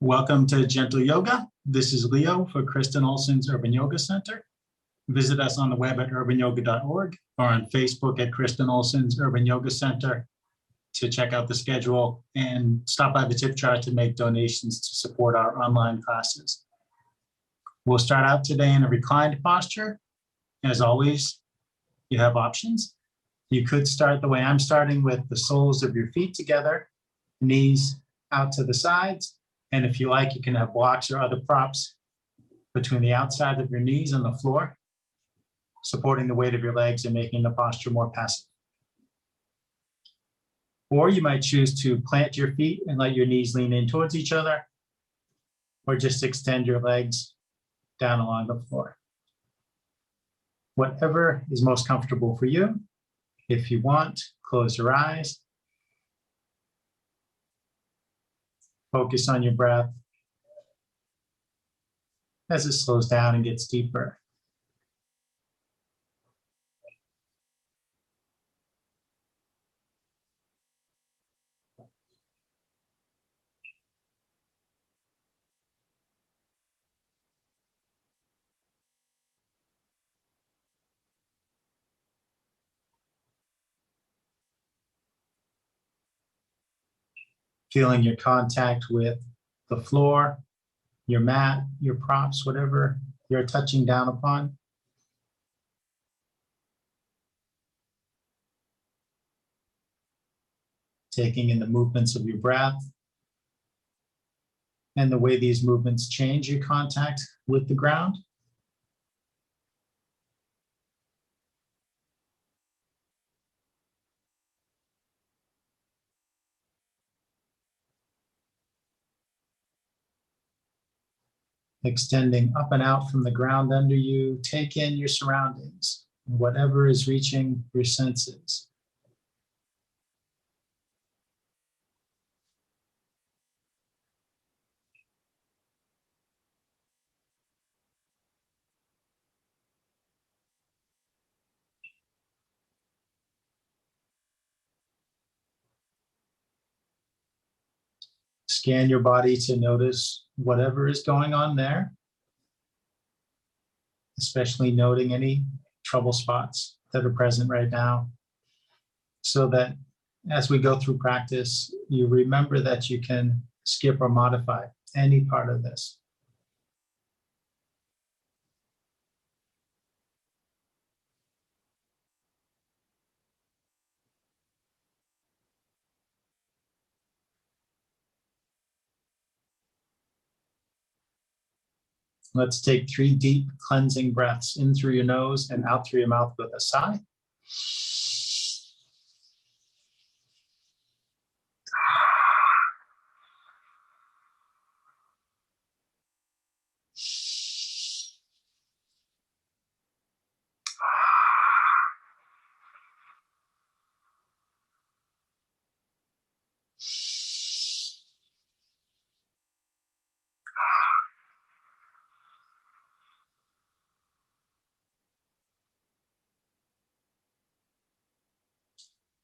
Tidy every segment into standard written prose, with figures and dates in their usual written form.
Welcome to Gentle Yoga. This is Leo for Kristen Olson's Urban Yoga Center. Visit us on the web at urbanyoga.org or on Facebook at Kristen Olson's Urban Yoga Center to check out the schedule and stop by the tip jar to make donations to support our online classes. We'll start out today in a reclined posture. As always, you have options. You could start the way I'm starting, with the soles of your feet together, knees out to the sides. And if you like, you can have blocks or other props between the outside of your knees and the floor, supporting the weight of your legs and making the posture more passive. Or you might choose to plant your feet and let your knees lean in towards each other, or just extend your legs down along the floor. Whatever is most comfortable for you. If you want, close your eyes. Focus on your breath as it slows down and gets deeper. Feeling your contact with the floor, your mat, your props, whatever you're touching down upon. Taking in the movements of your breath and the way these movements change your contact with the ground. Extending up and out from the ground under you, take in your surroundings, whatever is reaching your senses. Scan your body to notice whatever is going on there, especially noting any trouble spots that are present right now, so that as we go through practice, you remember that you can skip or modify any part of this. Let's take 3 deep cleansing breaths in through your nose and out through your mouth with a sigh.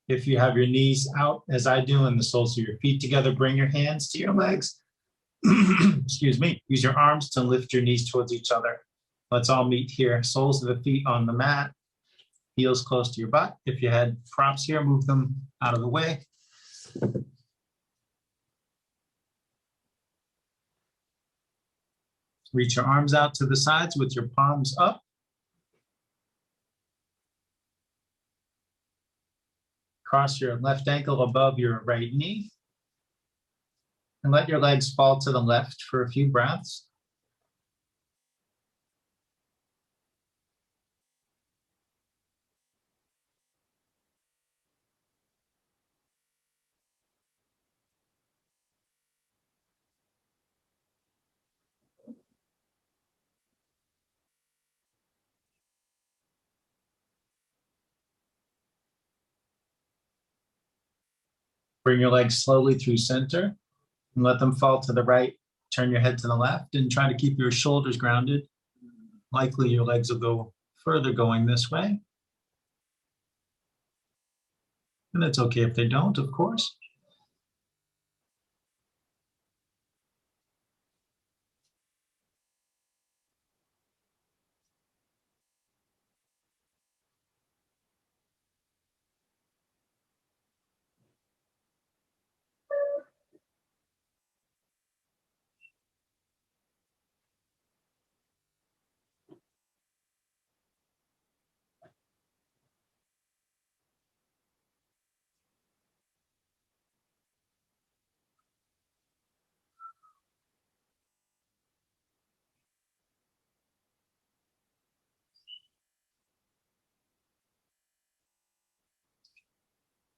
If you have your knees out, as I do, and the soles of your feet together, bring your hands to your legs. Excuse me. Use your arms to lift your knees towards each other. Let's all meet here. Soles of the feet on the mat, heels close to your butt. If you had props here, move them out of the way. Reach your arms out to the sides with your palms up. Cross your left ankle above your right knee. And let your legs fall to the left for a few breaths. Bring your legs slowly through center and let them fall to the right. Turn your head to the left and try to keep your shoulders grounded. Likely your legs will go further going this way. And it's okay if they don't, of course.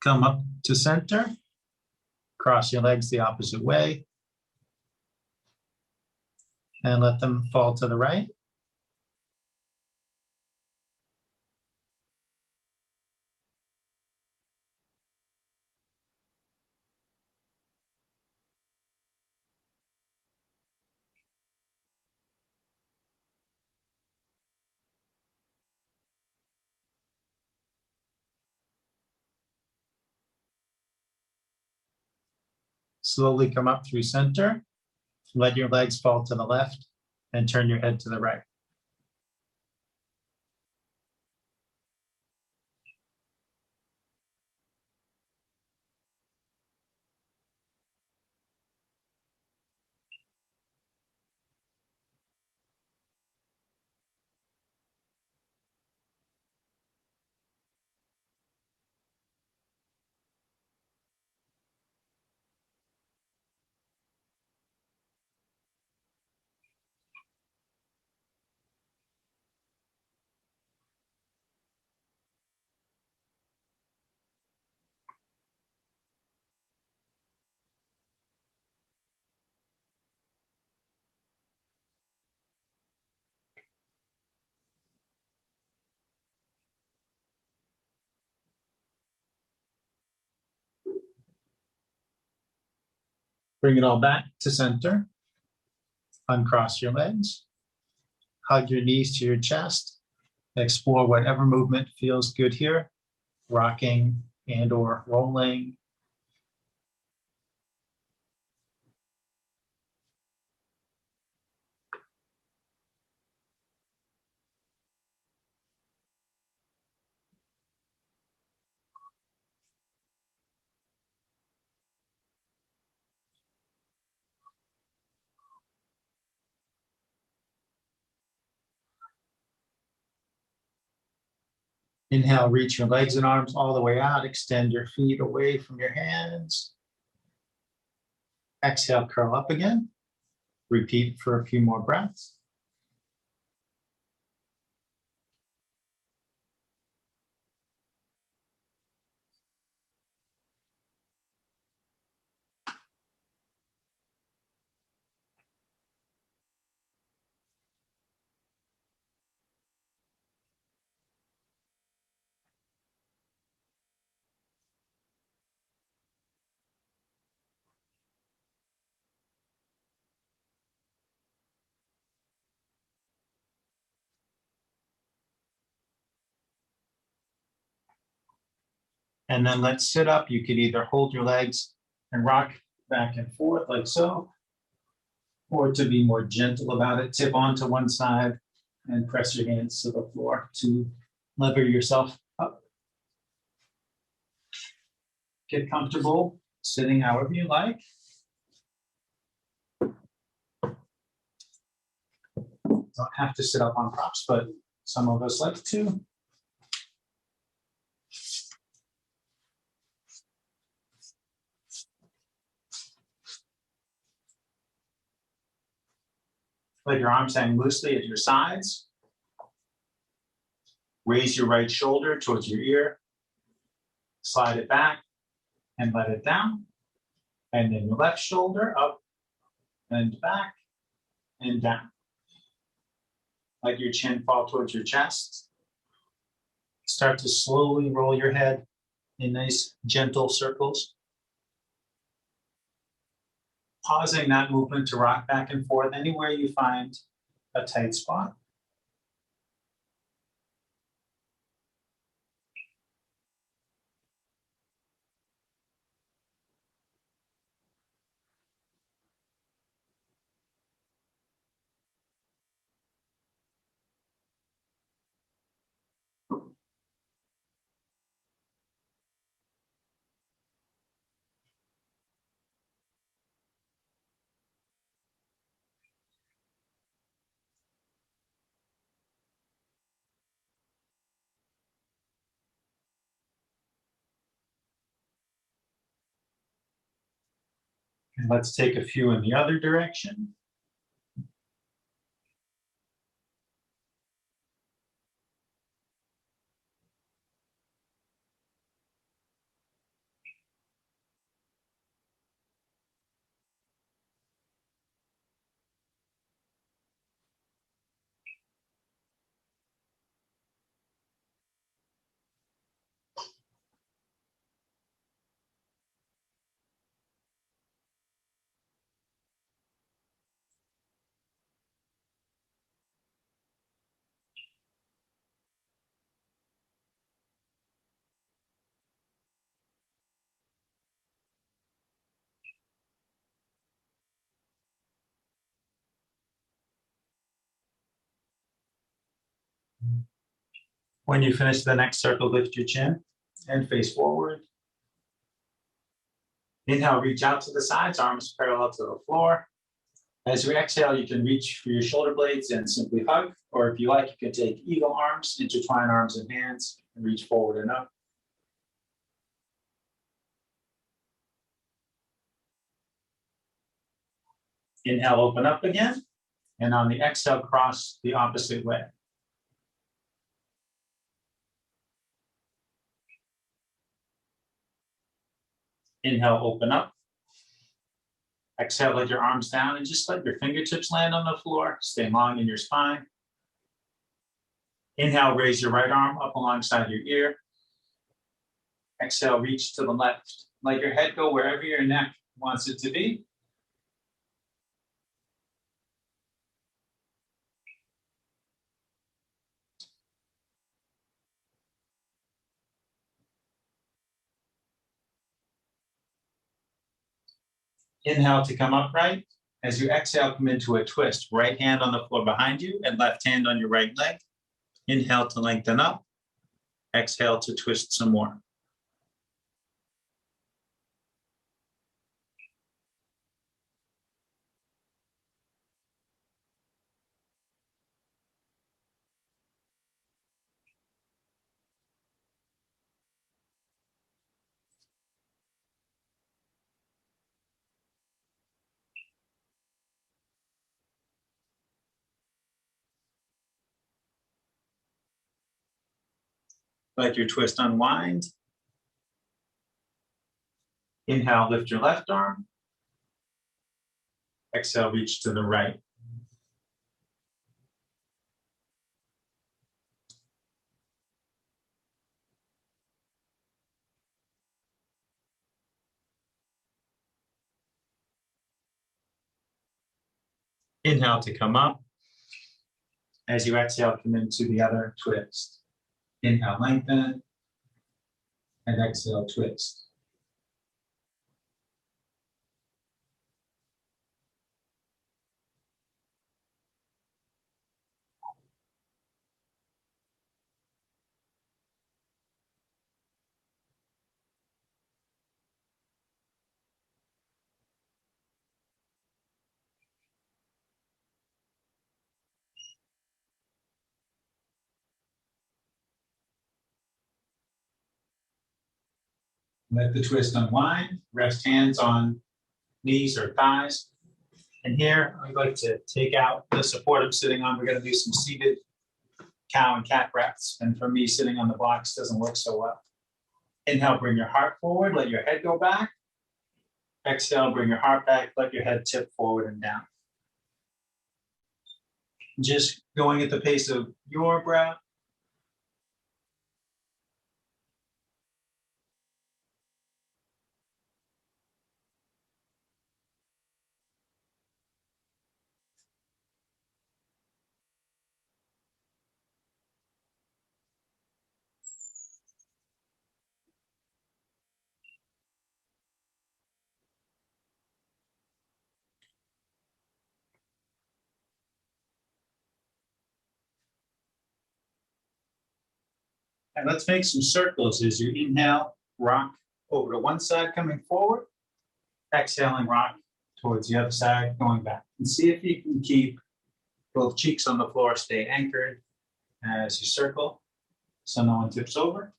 Come up to center. Cross your legs the opposite way. And let them fall to the right. Slowly come up through center. Let your legs fall to the left and turn your head to the right. Bring it all back to center. Uncross your legs. Hug your knees to your chest. Explore whatever movement feels good here. Rocking and or rolling. Inhale, reach your legs and arms all the way out. Extend your feet away from your hands. Exhale, curl up again. Repeat for a few more breaths. And then let's sit up. You could either hold your legs and rock back and forth like so, or to be more gentle about it, tip onto one side and press your hands to the floor to lever yourself up. Get comfortable sitting however you like. Don't have to sit up on props, but some of us like to. Let your arms hang loosely at your sides. Raise your right shoulder towards your ear. Slide it back and let it down. And then your left shoulder up and back and down. Let your chin fall towards your chest. Start to slowly roll your head in nice gentle circles. Pausing that movement to rock back and forth anywhere you find a tight spot. And let's take a few in the other direction. When you finish the next circle, lift your chin and face forward. Inhale, reach out to the sides, arms parallel to the floor. As you exhale, you can reach for your shoulder blades and simply hug, or if you like, you can take eagle arms, intertwine arms and hands, and reach forward and up. Inhale, open up again, and on the exhale, cross the opposite way. Inhale, open up. Exhale, let your arms down and just let your fingertips land on the floor. Stay long in your spine. Inhale, raise your right arm up alongside your ear. Exhale, reach to the left. Let your head go wherever your neck wants it to be. Inhale to come upright. As you exhale, come into a twist. Right hand on the floor behind you and left hand on your right leg. Inhale to lengthen up. Exhale to twist some more. Let your twist unwind. Inhale, lift your left arm. Exhale, reach to the right. Inhale to come up. As you exhale, come into the other twist. Inhale, lengthen. And exhale, twist. Let the twist unwind. Rest hands on knees or thighs. And here, I'd like to take out the support I'm sitting on. We're going to do some seated cow and cat breaths. And for me, sitting on the blocks doesn't work so well. Inhale, bring your heart forward. Let your head go back. Exhale, bring your heart back. Let your head tip forward and down. Just going at the pace of your breath. And let's make some circles as you inhale, rock over to one side coming forward. Exhaling, rock towards the other side going back. And see if you can keep both cheeks on the floor, stay anchored as you circle so no one tips over.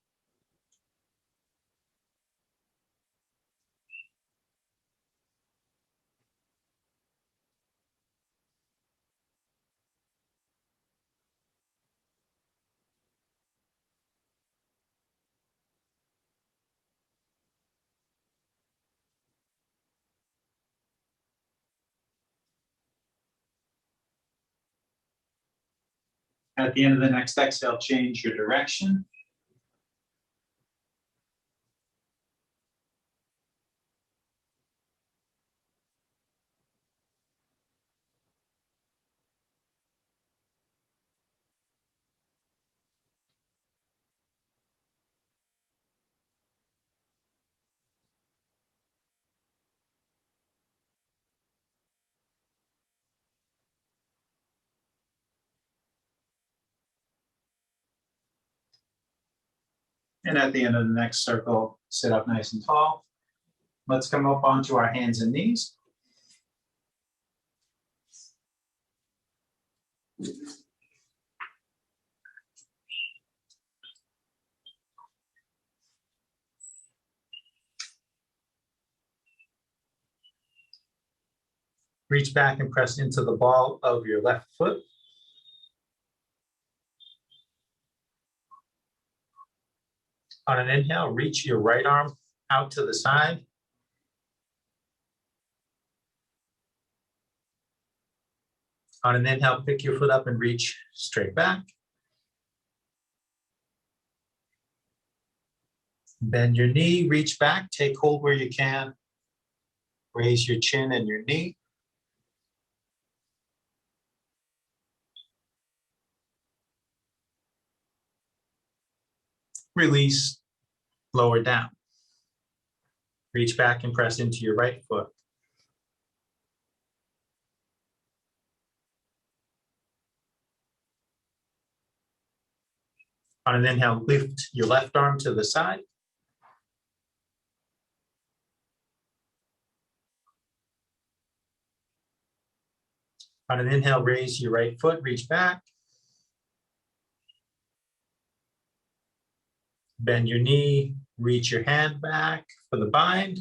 At the end of the next exhale, change your direction. And at the end of the next circle, sit up nice and tall. Let's come up onto our hands and knees. Reach back and press into the ball of your left foot. On an inhale, reach your right arm out to the side. On an inhale, pick your foot up and reach straight back. Bend your knee, reach back, take hold where you can. Raise your chin and your knee. Release, lower down. Reach back and press into your right foot. On an inhale, lift your left arm to the side. On an inhale, raise your right foot, reach back. Bend your knee, reach your hand back for the bind.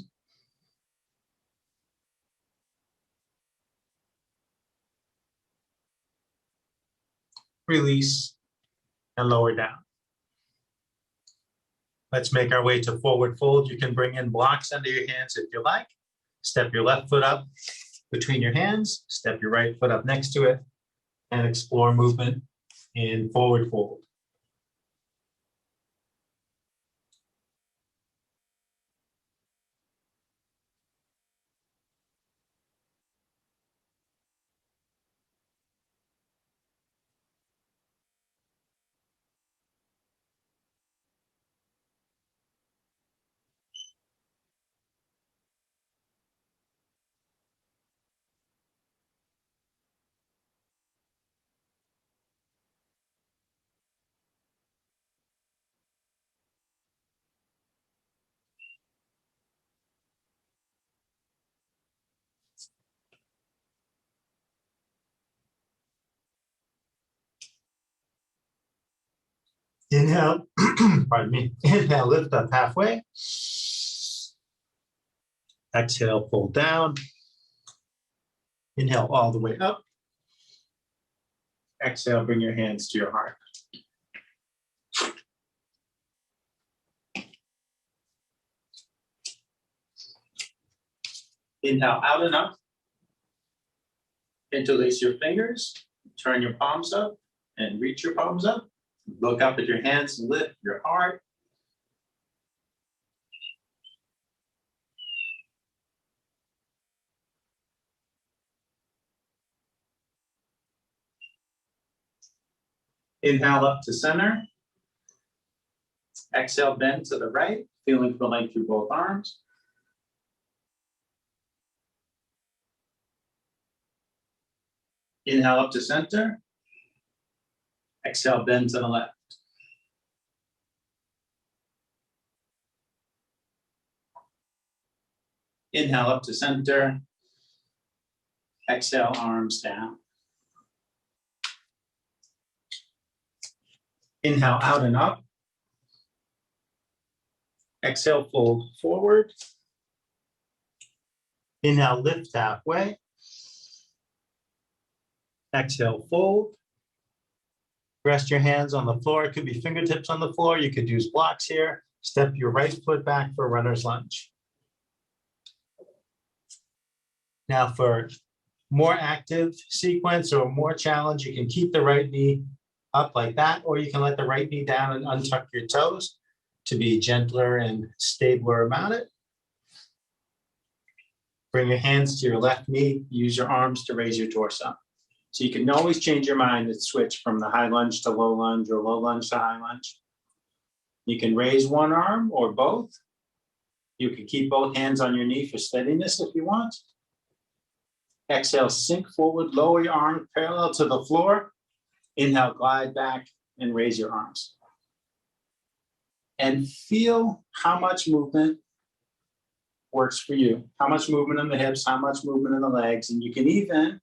Release and lower down. Let's make our way to forward fold. You can bring in blocks under your hands if you like. Step your left foot up between your hands, step your right foot up next to it, and explore movement in forward fold. Inhale, pardon me. Inhale, lift up halfway. Exhale, pull down. Inhale all the way up. Exhale, bring your hands to your heart. Inhale out and up. Interlace your fingers. Turn your palms up and reach your palms up. Look up at your hands and lift your heart. Inhale up to center. Exhale, bend to the right, feeling for length through both arms. Inhale up to center. Exhale, bend to the left. Inhale up to center. Exhale, arms down. Inhale out and up. Exhale, fold forward. Inhale, lift halfway. Exhale, fold. Rest your hands on the floor. It could be fingertips on the floor. You could use blocks here. Step your right foot back for runner's lunge. Now for more active sequence or more challenge, you can keep the right knee up like that, or you can let the right knee down and untuck your toes to be gentler and stabler about it. Bring your hands to your left knee. Use your arms to raise your torso. So you can always change your mind and switch from the high lunge to low lunge or low lunge to high lunge. You can raise one arm or both. You can keep both hands on your knee for steadiness if you want. Exhale, sink forward, lower your arm parallel to the floor. Inhale, glide back and raise your arms. and feel how much movement works for you. How much movement in the hips, how much movement in the legs. And you can even,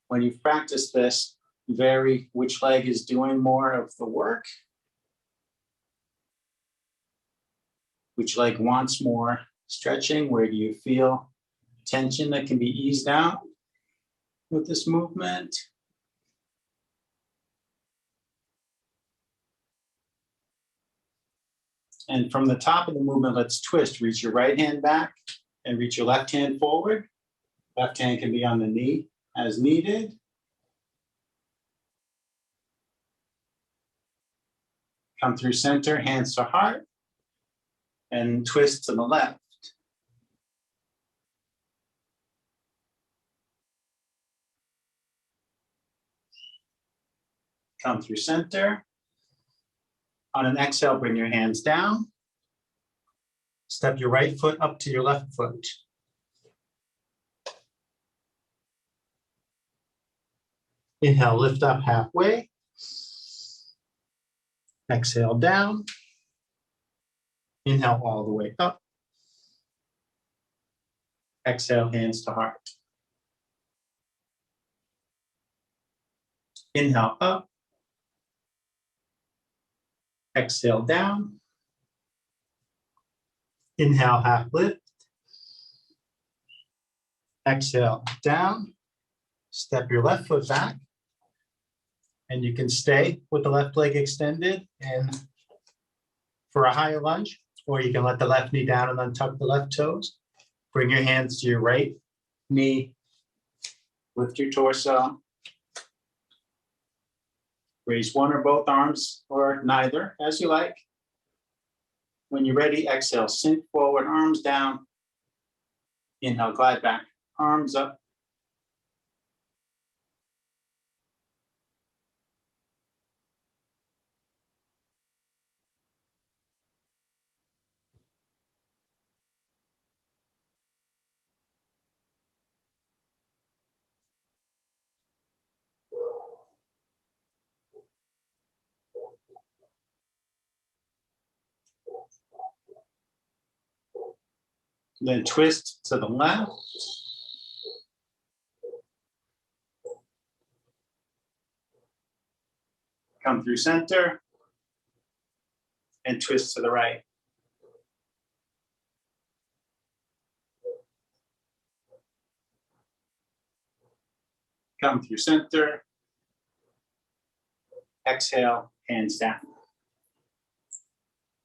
when you've practiced this, vary which leg is doing more of the work. Which leg wants more stretching? Where do you feel tension that can be eased out with this movement? And from the top of the movement, let's twist. Reach your right hand back and reach your left hand forward. Left hand can be on the knee as needed. Come through center, hands to heart, and twist to the left. Come through center. On an exhale, bring your hands down. Step your right foot up to your left foot. Inhale, lift up halfway. Exhale down. Inhale all the way up. Exhale, hands to heart. Inhale up. Exhale down. Inhale, half lift. Exhale down. Step your left foot back. And you can stay with the left leg extended and for a higher lunge, or you can let the left knee down and then tuck the left toes. Bring your hands to your right knee. Lift your torso. Raise one or both arms, or neither, as you like. When you're ready, exhale, sink forward, arms down. Inhale, glide back, arms up. Then twist to the left. Come through center and twist to the right. Come through center. Exhale, hands down.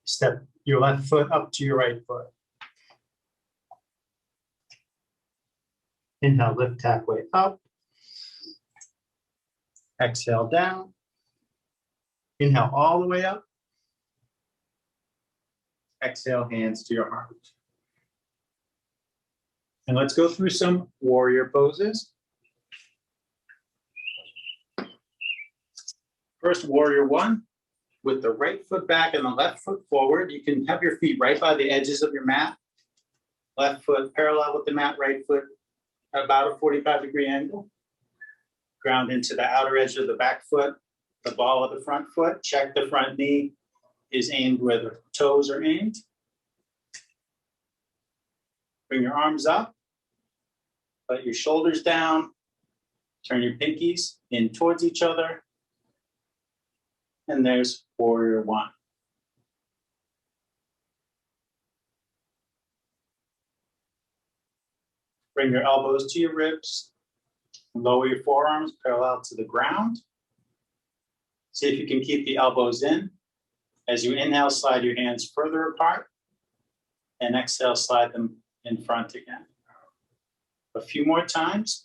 Step your left foot up to your right foot. Inhale, lift halfway up. Exhale down. Inhale all the way up. Exhale, hands to your heart. And let's go through some warrior poses. First, warrior one. With the right foot back and the left foot forward, you can have your feet right by the edges of your mat. Left foot parallel with the mat, right foot at about a 45-degree angle. Ground into the outer edge of the back foot, the ball of the front foot. Check the front knee is aimed where the toes are aimed. Bring your arms up. Let your shoulders down. Turn your pinkies in towards each other. And there's warrior one. Bring your elbows to your ribs. Lower your forearms parallel to the ground. See if you can keep the elbows in. As you inhale, slide your hands further apart. And exhale, slide them in front again. A few more times.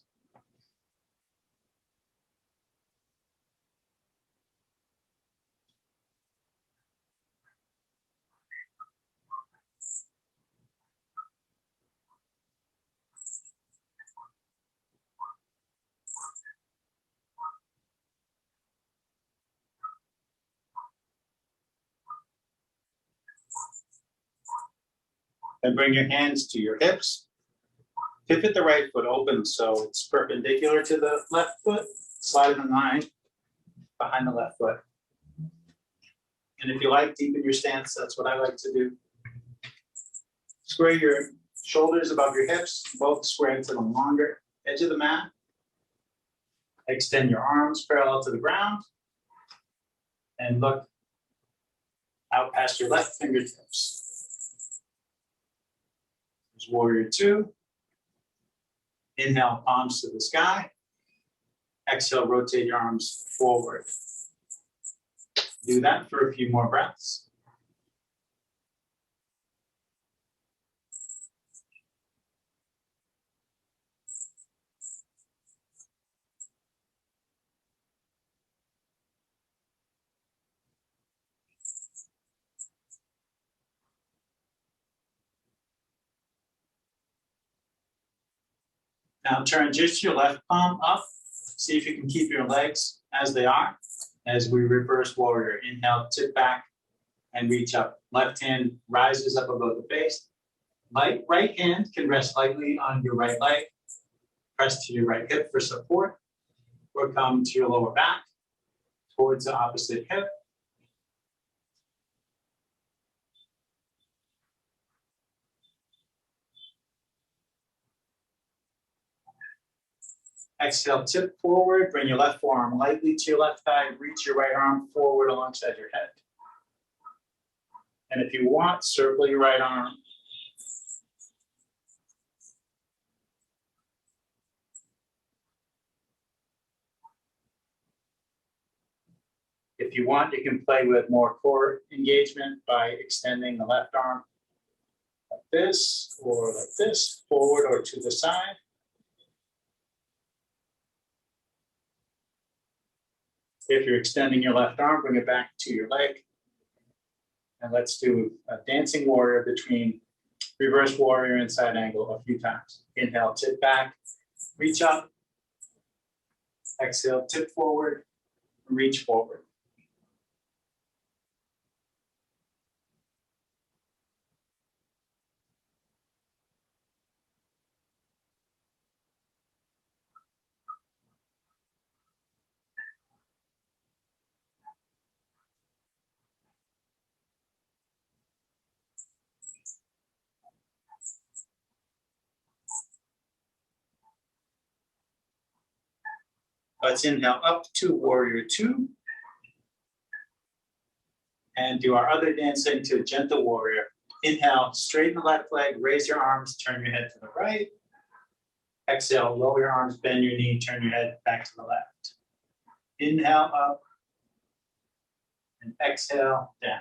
And bring your hands to your hips. Pivot the right foot open so it's perpendicular to the left foot. Slide in a line behind the left foot. And if you like, deepen your stance. That's what I like to do. Square your shoulders above your hips, both square to the longer edge of the mat. Extend your arms parallel to the ground. And look out past your left fingertips. There's warrior two. Inhale, palms to the sky. Exhale, rotate your arms forward. Do that for a few more breaths. Now turn just your left palm up. See if you can keep your legs as they are as we reverse warrior. Inhale, tip back and reach up. Left hand rises up above the face. Right hand can rest lightly on your right leg. Press to your right hip for support, or come to your lower back towards the opposite hip. Exhale, tip forward, bring your left forearm lightly to your left thigh, reach your right arm forward alongside your head. And if you want, circle your right arm. If you want, you can play with more core engagement by extending the left arm like this, or like this, forward or to the side. If you're extending your left arm, bring it back to your leg. And let's do a dancing warrior between reverse warrior and side angle a few times. Inhale, tip back, reach up. Exhale, tip forward, reach forward. Let's inhale up to warrior two. And do our other dancing to gentle warrior. Inhale, straighten the left leg, raise your arms, turn your head to the right. Exhale, lower your arms, bend your knee, turn your head back to the left. Inhale up, and exhale down.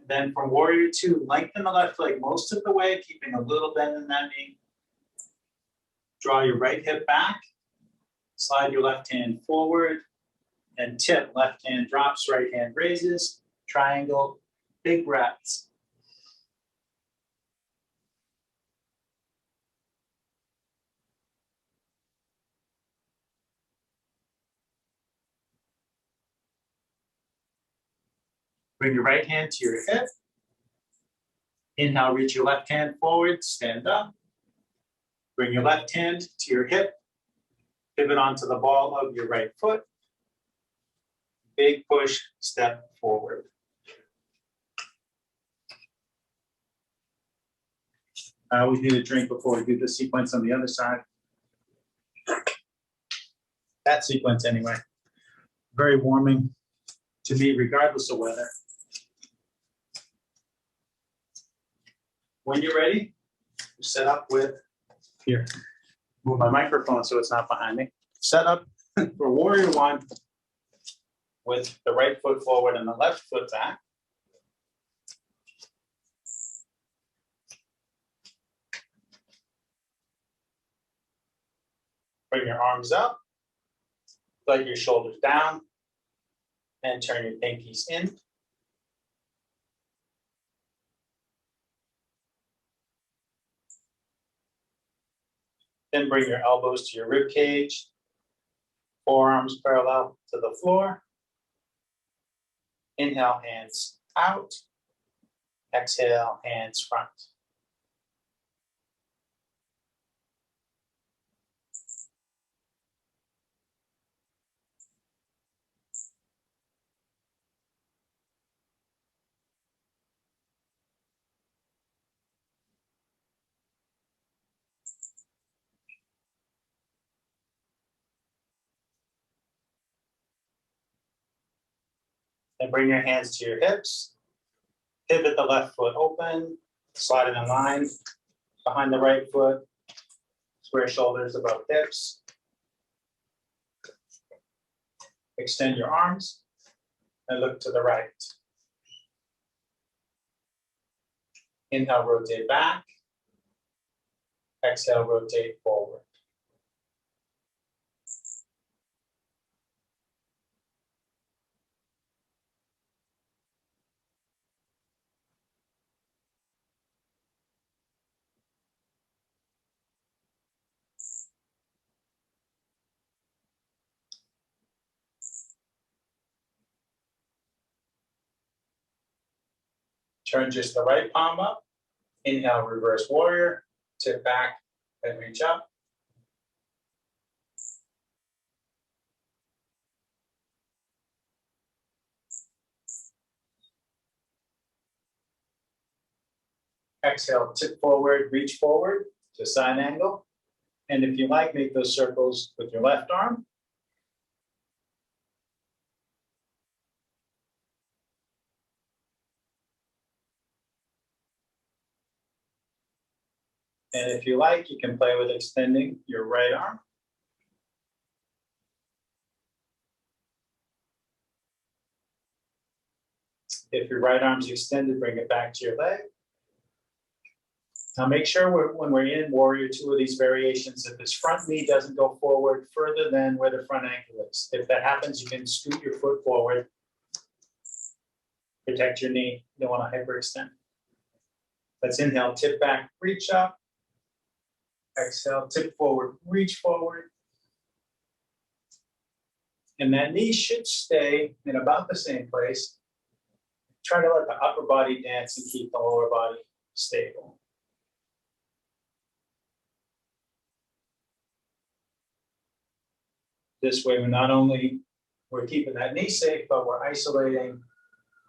Then from warrior two, lengthen the left leg most of the way, keeping a little bend in that knee. Draw your right hip back, slide your left hand forward, and tip. Left hand drops, right hand raises, triangle, big breaths. Bring your right hand to your hip. Inhale, reach your left hand forward, stand up. Bring your left hand to your hip. Pivot onto the ball of your right foot. Big push, step forward. I always need a drink before we do the sequence on the other side. That sequence anyway. Very warming to me, regardless of weather. When you're ready, set up with, here, move my microphone so it's not behind me. Set up for warrior one with the right foot forward and the left foot back. Bring your arms up, let your shoulders down, and turn your pinkies in. Then bring your elbows to your rib cage, forearms parallel to the floor. Inhale, hands out. Exhale, hands front. And bring your hands to your hips. Pivot the left foot open, slide it in line behind the right foot. Square shoulders above hips. Extend your arms and look to the right. Inhale, rotate back. Exhale, rotate forward. Turn just the right palm up. Inhale, reverse warrior. Tip back and reach up. Exhale, tip forward, reach forward to side angle. And if you like, make those circles with your left arm. And if you like, you can play with extending your right arm. If your right arm's extended, bring it back to your leg. Now make sure when we're in Warrior Two of these variations, that this front knee doesn't go forward further than where the front ankle is. If that happens, you can scoot your foot forward. Protect your knee. You don't want to hyperextend. Let's inhale, tip back, reach up. Exhale, tip forward, reach forward. And that knee should stay in about the same place. Try to let the upper body dance and keep the lower body stable. This way, we're keeping that knee safe, but we're isolating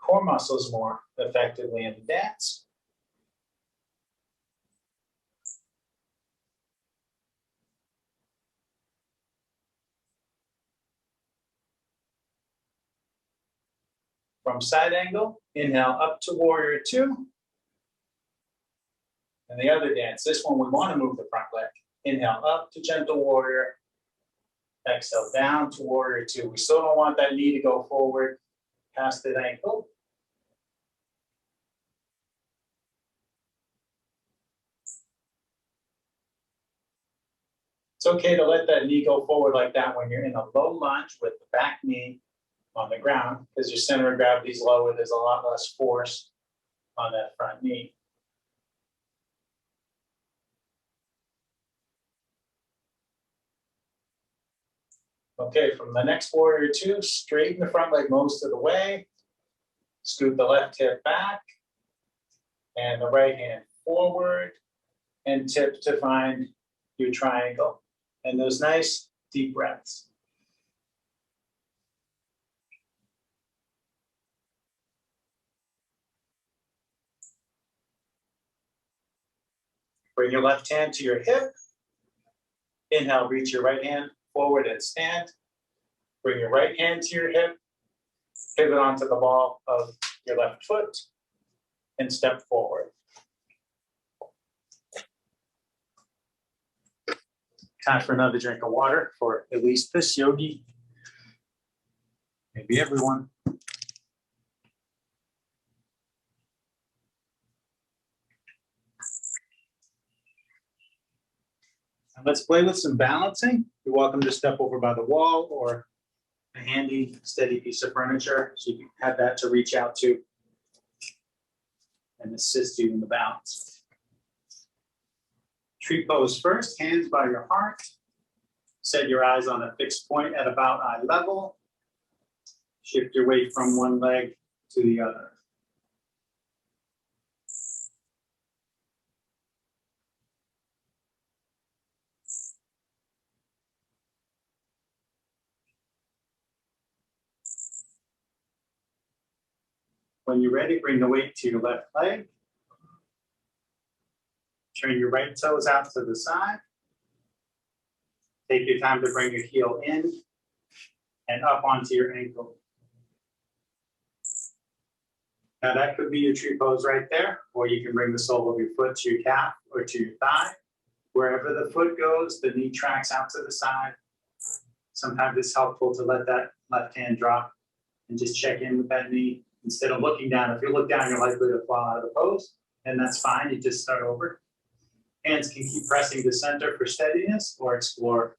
core muscles more effectively in the dance. From side angle, inhale up to Warrior Two. And the other dance, this one we want to move the front leg. Inhale up to Gentle Warrior. Exhale down to Warrior Two. We still don't want that knee to go forward past the ankle. It's okay to let that knee go forward like that when you're in a low lunge with the back knee on the ground, because your center of gravity is lower. There's a lot less force on that front knee. Okay, from the next Warrior Two, straighten the front leg most of the way. Scoot the left hip back and the right hand forward and tip to find your triangle. And those nice deep breaths. Bring your left hand to your hip. Inhale, reach your right hand forward and stand. Bring your right hand to your hip. Pivot onto the ball of your left foot and step forward. Time for another drink of water for at least this yogi, maybe everyone. And let's play with some balancing. You're welcome to step over by the wall or a handy, steady piece of furniture, so you can have that to reach out to and assist you in the balance. Tree pose first, hands by your heart. Set your eyes on a fixed point at about eye level. Shift your weight from one leg to the other. When you're ready, bring the weight to your left leg. Turn your right toes out to the side. Take your time to bring your heel in and up onto your ankle. Now that could be your tree pose right there, or you can bring the sole of your foot to your calf or to your thigh. Wherever the foot goes, the knee tracks out to the side. Sometimes it's helpful to let that left hand drop and just check in with that knee instead of looking down. If you look down, you're likely to fall out of the pose, and that's fine. You just start over. Hands can keep pressing the center for steadiness or explore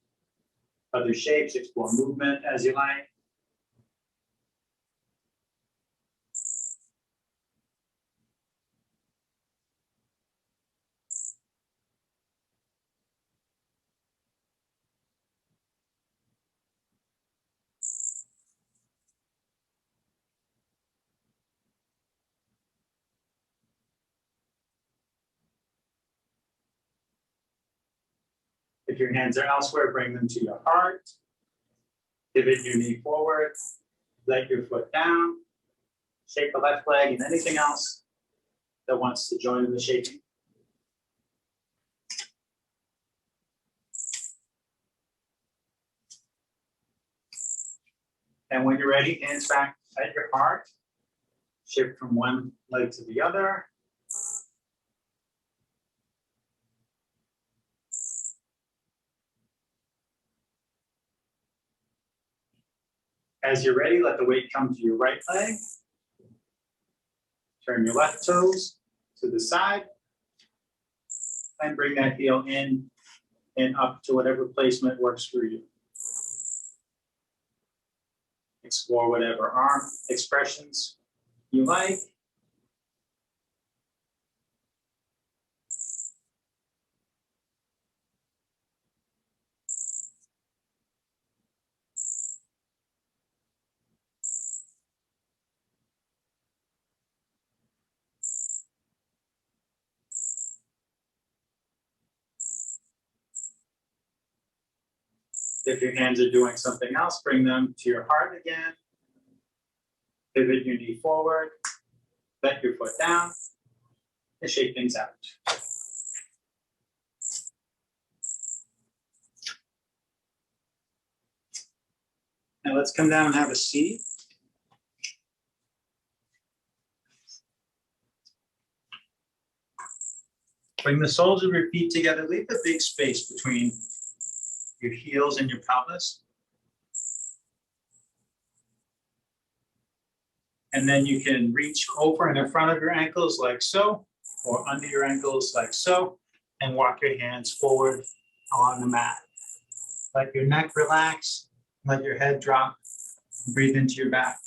other shapes, explore movement as you like. If your hands are elsewhere, bring them to your heart. Pivot your knee forward. Let your foot down. Shake the left leg and anything else that wants to join in the shaking. And when you're ready, hands back at your heart. Shift from one leg to the other. As you're ready, let the weight come to your right leg. Turn your left toes to the side. And bring that heel in and up to whatever placement works for you. Explore whatever arm expressions you like. If your hands are doing something else, bring them to your heart again. Pivot your knee forward. Let your foot down and shake things out. Now let's come down and have a seat. Bring the soles of your feet together. Leave a big space between your heels and your pelvis. And then you can reach over and in front of your ankles like so, or under your ankles like so, and walk your hands forward on the mat. Let your neck relax, let your head drop, breathe into your back.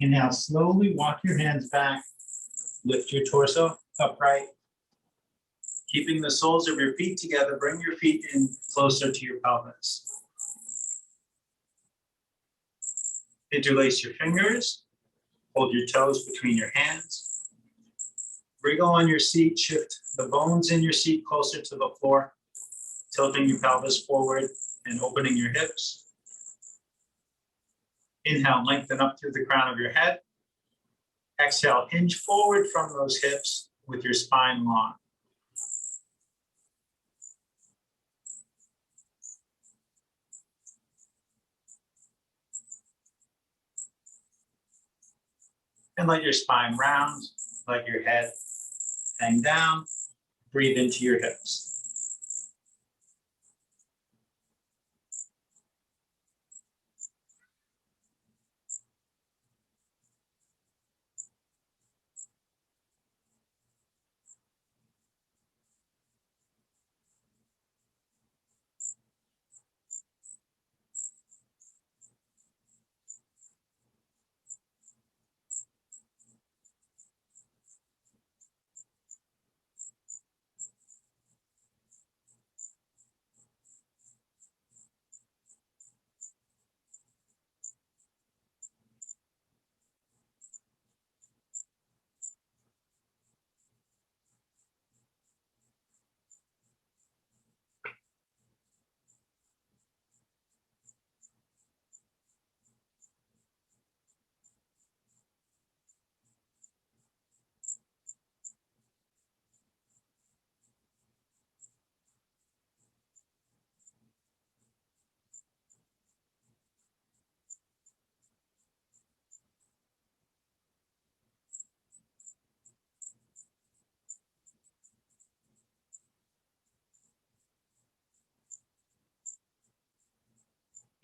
Inhale, slowly walk your hands back. Lift your torso upright. Keeping the soles of your feet together, bring your feet in closer to your pelvis. Interlace your fingers. Hold your toes between your hands. Wriggle on your seat. Shift the bones in your seat closer to the floor, tilting your pelvis forward and opening your hips. Inhale, lengthen up through the crown of your head. Exhale, hinge forward from those hips with your spine long. And let your spine round, let your head hang down. Breathe into your hips.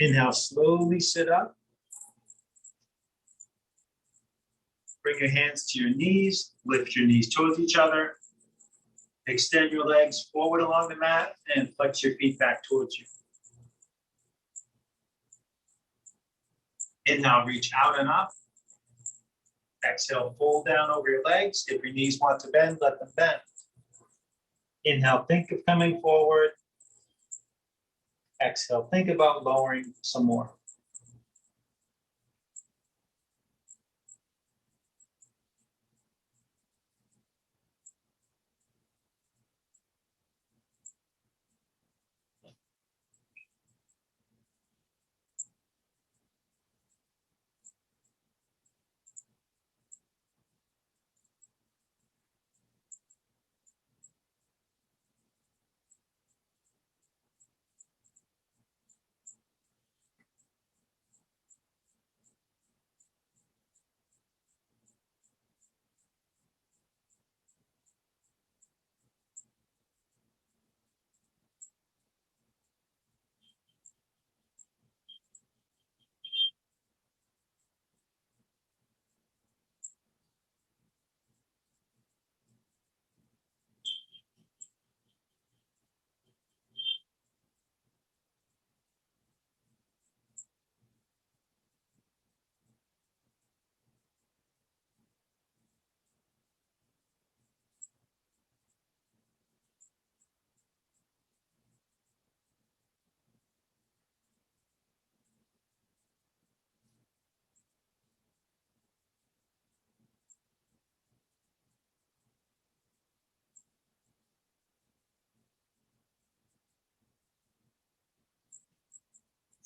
Inhale, slowly sit up. Bring your hands to your knees. Lift your knees towards each other. Extend your legs forward along the mat and flex your feet back towards you. Inhale, reach out and up. Exhale, fold down over your legs. If your knees want to bend, let them bend. Inhale, think of coming forward. Exhale, think about lowering some more.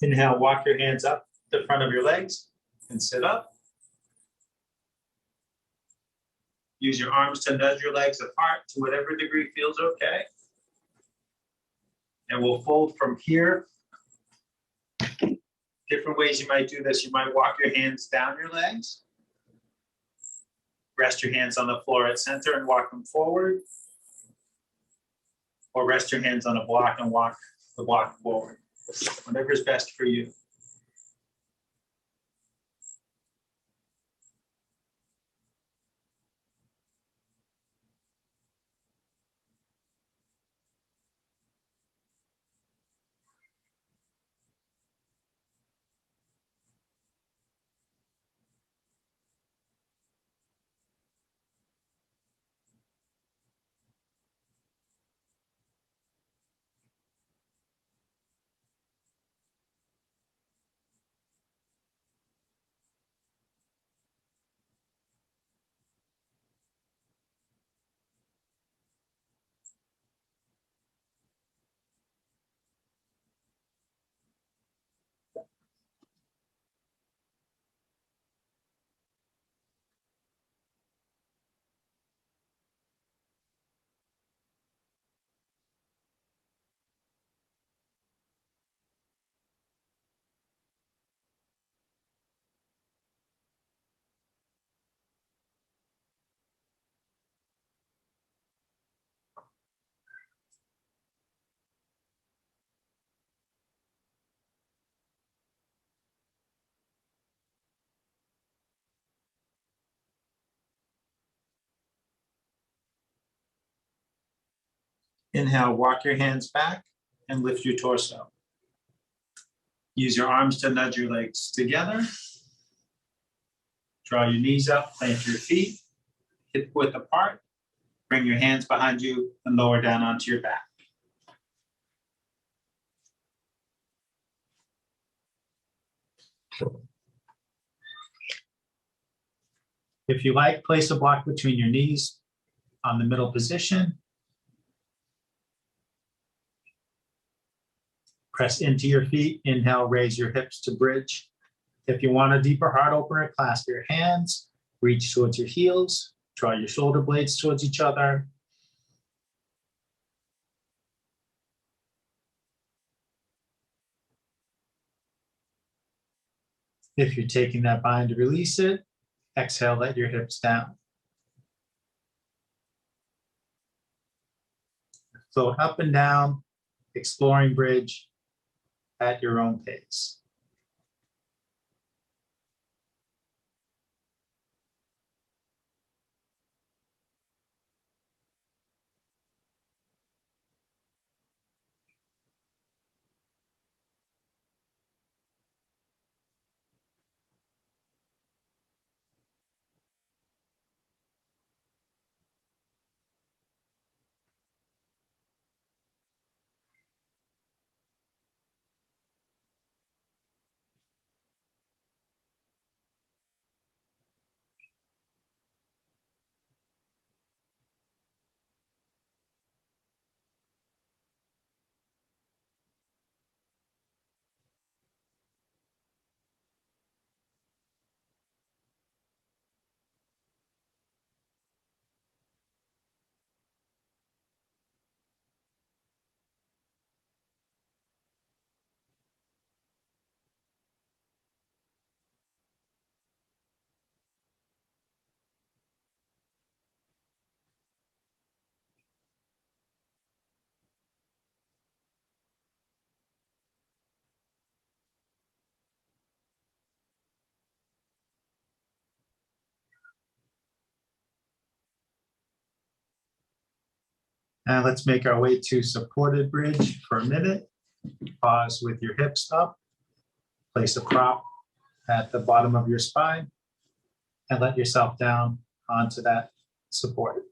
Inhale, walk your hands up the front of your legs and sit up. Use your arms to nudge your legs apart to whatever degree feels okay. And we'll fold from here. Different ways you might do this. You might walk your hands down your legs. Rest your hands on the floor at center and walk them forward. Or rest your hands on a block and walk the block forward. Whatever is best for you. Inhale, walk your hands back and lift your torso. Use your arms to nudge your legs together. Draw your knees up, plant your feet, hip width apart. Bring your hands behind you and lower down onto your back. If you like, place a block between your knees on the middle position. Press into your feet. Inhale, raise your hips to bridge. If you want a deeper heart opener, clasp your hands, reach towards your heels, draw your shoulder blades towards each other. If you're taking that bind to release it, exhale, let your hips down. Float up and down, exploring bridge at your own pace. And let's make our way to supported bridge for a minute. Pause with your hips up. Place a prop at the bottom of your spine and let yourself down onto that support.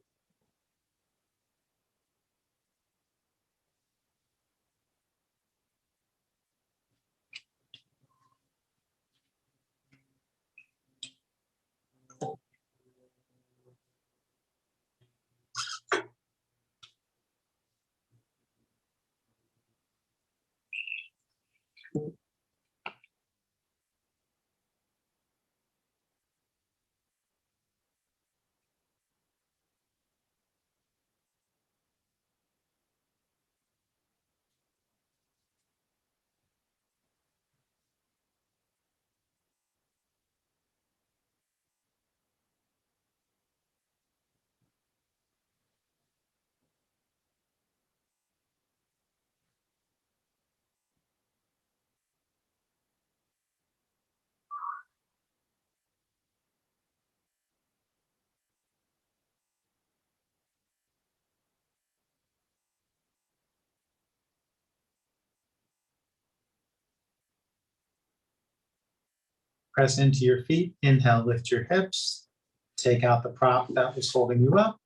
Press into your feet. Inhale, lift your hips. Take out the prop that was holding you up.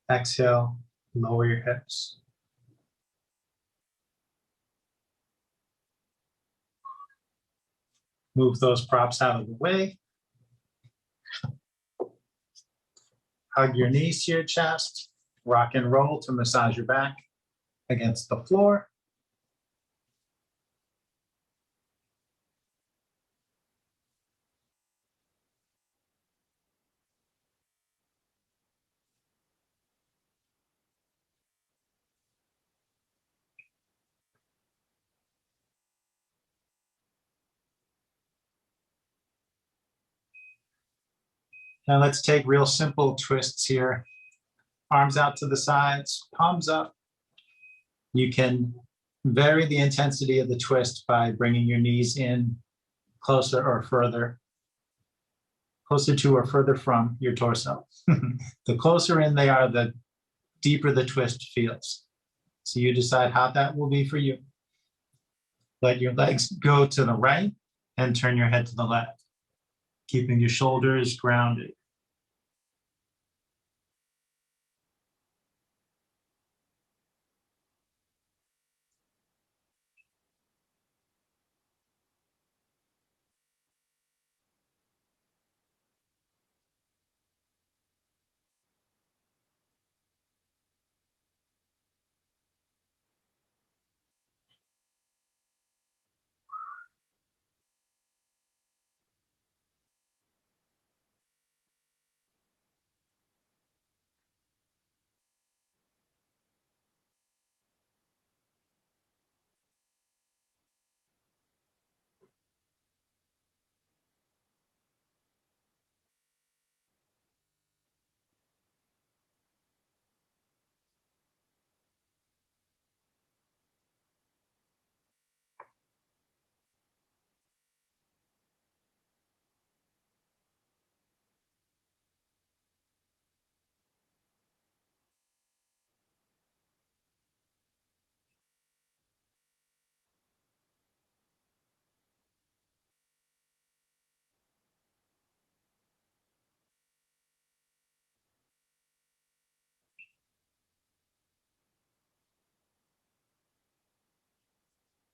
Exhale, lower your hips. Move those props out of the way. Hug your knees to your chest. Rock and roll to massage your back against the floor. Now let's take real simple twists here. Arms out to the sides, palms up. You can vary the intensity of the twist by bringing your knees in closer or further, closer to or further from your torso. The closer in they are, the deeper the twist feels. So you decide how that will be for you. Let your legs go to the right and turn your head to the left, keeping your shoulders grounded.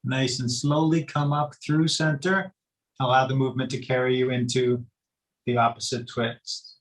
Nice and slowly come up through center. Allow the movement to carry you into the opposite twist.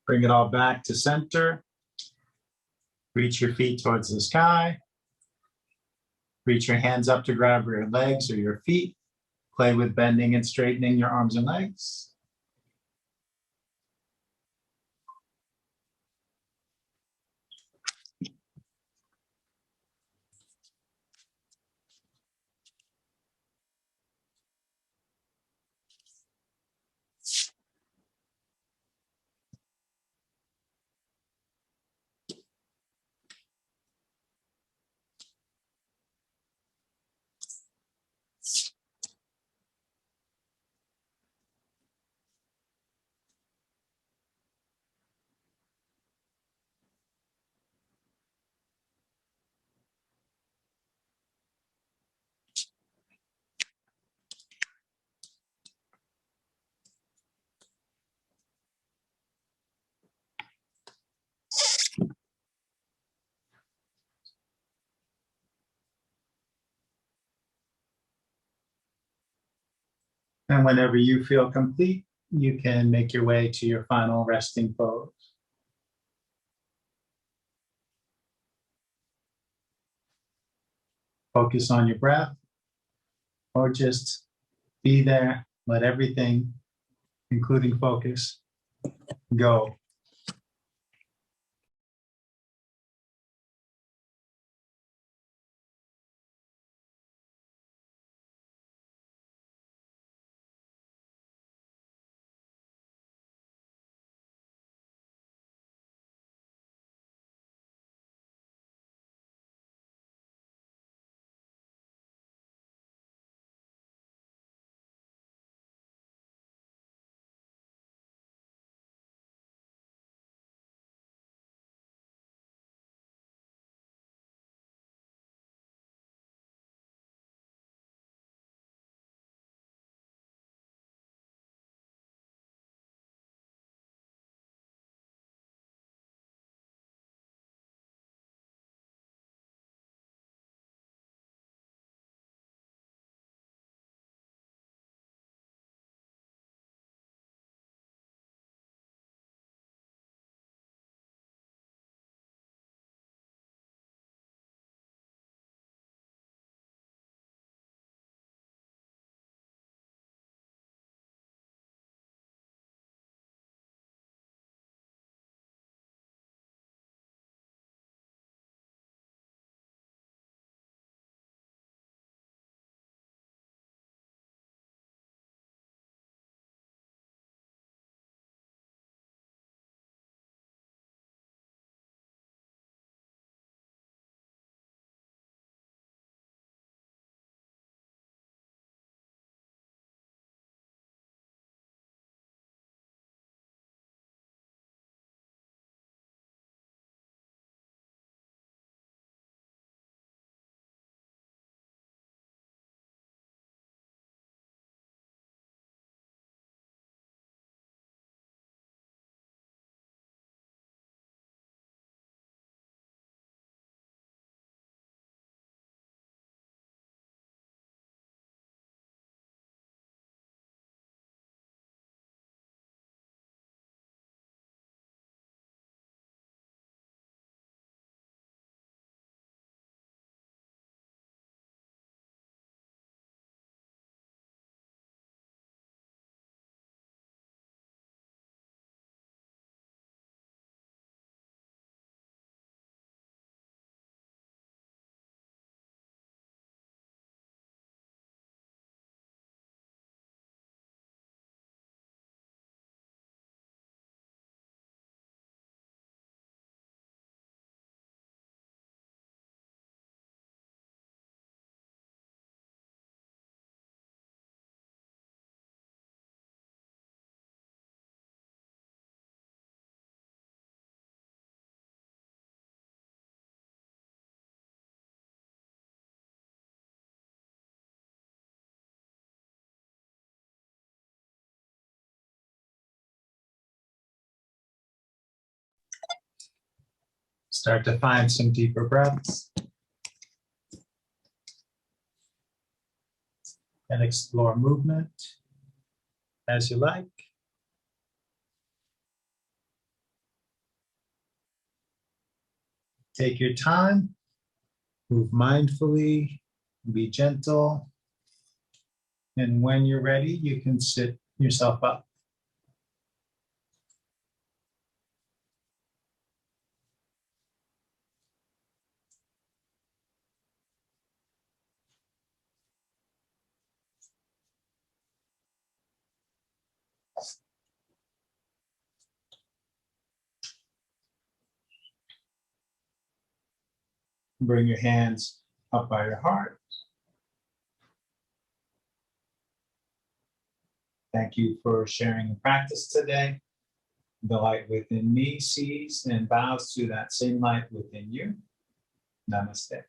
Bring it all back to center. Reach your feet towards the sky. Reach your hands up to grab your legs or your feet. Play with bending and straightening your arms and legs. And whenever you feel complete, you can make your way to your final resting pose. Focus on your breath, or just be there. Let everything, including focus, go. Start to find some deeper breaths. And explore movement as you like. Take your time, move mindfully, be gentle. And when you're ready, you can sit yourself up. Bring your hands up by your heart. Thank you for sharing the practice today. The light within me sees and bows to that same light within you. Namaste.